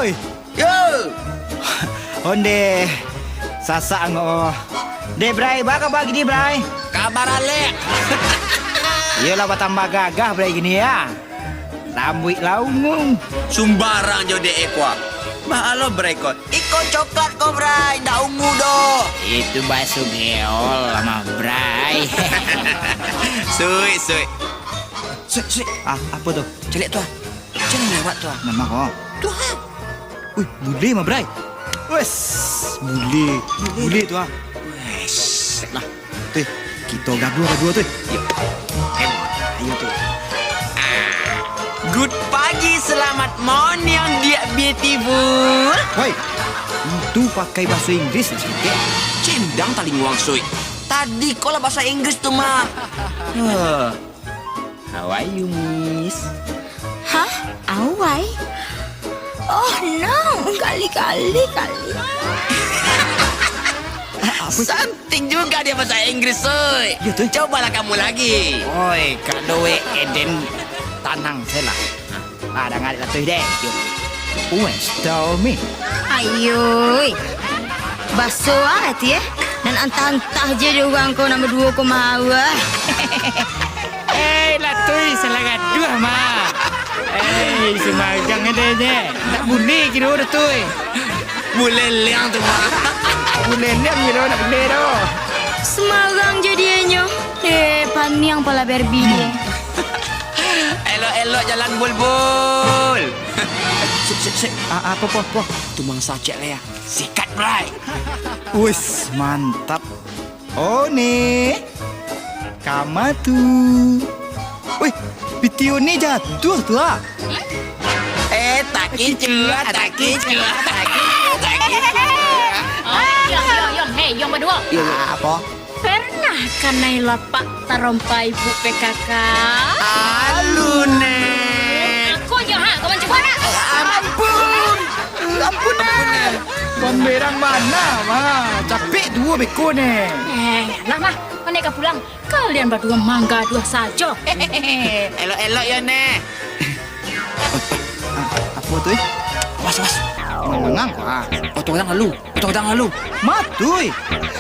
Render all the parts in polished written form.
Oi. Yo. Onde. Sasak ngo. De Bray, baka bagi di Bray. Kabar Ale. Iyalah batambah gagah Bray gini ya. Rambut laungung. Sumbarang jauh de ekwa. Mahalo breko. Iko coklat ko Bray, ndak ungu do. Itu bakso geol sama Bray. Sui. Sik. Apa tuh? Celik tuah. Jangan lewat tuah. Nama kok. Tuah. Wih, bule mah Bray. Wes, bule tuh. Wes. Lah, tuh, kita gaduh tuh. Yuk. Ayo tuh. Good pagi, selamat morning dia beautiful. Woi, itu pakai bahasa Inggris sedikit. Cendang tali nguang sui. Tadi kau lah bahasa Inggris tuh mah. How are you, Miss? Hah? Awai? Oh no, kali. Santing juga dia bahasa Inggris, sui. Ya, tuh. Cobalah kamu lagi. Oi, kadoe Eden tanang saya lah. Ada ngarit lah tuh deh. Yuk. Wes, tell me. Ayoi. Baso hati ya. Dan antah-antah je orang kau nama 2 mawa. Lah tuh salah gaduh mah. Semajang ada je. Tak boleh kira dah tuh. Boleh liang tuh mah. Boleh ni kira nak boleh dah. Semarang jadinya. Paniang pala berbi dia. Elok-elok jalan bulbul. Sik. Apa? Tumang sacek lah ya. Sikat Bray. Wis, mantap. Oh nih. Kama tu. Wih, video ni jatuh tu ah. Tak kicua. Yon berdua. Apa? Pernah kan Naila Pak terompai ibu PKK? Alu nek. Aku je kau macam mana? Ampun Pemberang mana mah? Capek 2 beko ni. Lah mah, mereka pulang. Kalian berdua mangga 2 saja. Elok-elok ya nek. Apa tu? Was. Mengang ah. Potong dang lalu. Matui.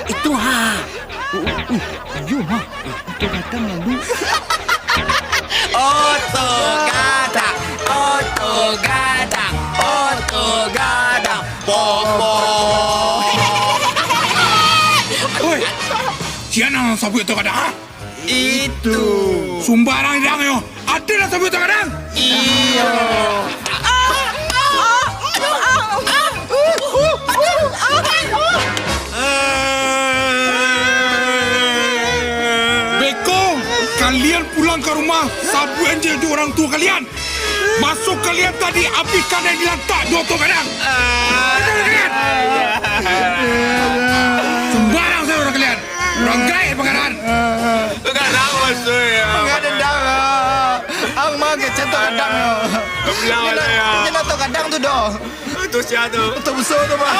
Itu ha. Yo mah. Itu kadang lalu. Oto gadang. Popo. Oi, siapa sabu itu kadang? Itu. Sumbarang dang yo. Ada lah sabu itu kadang. Iyo. Beko, kalian pulang ke rumah sabu enjel di orang tua kalian. Masuk kalian tadi apikan yang dilantak 2 tu kadang. Sembarang saya orang kalian. Orang gaib pengadaan. Kadang masuk ya. Ada dah. Ang mah ke contoh kadang. Belau lah ya. Jangan tahu kadang tu doh. Itu siapa tu? Tu besar tu mah.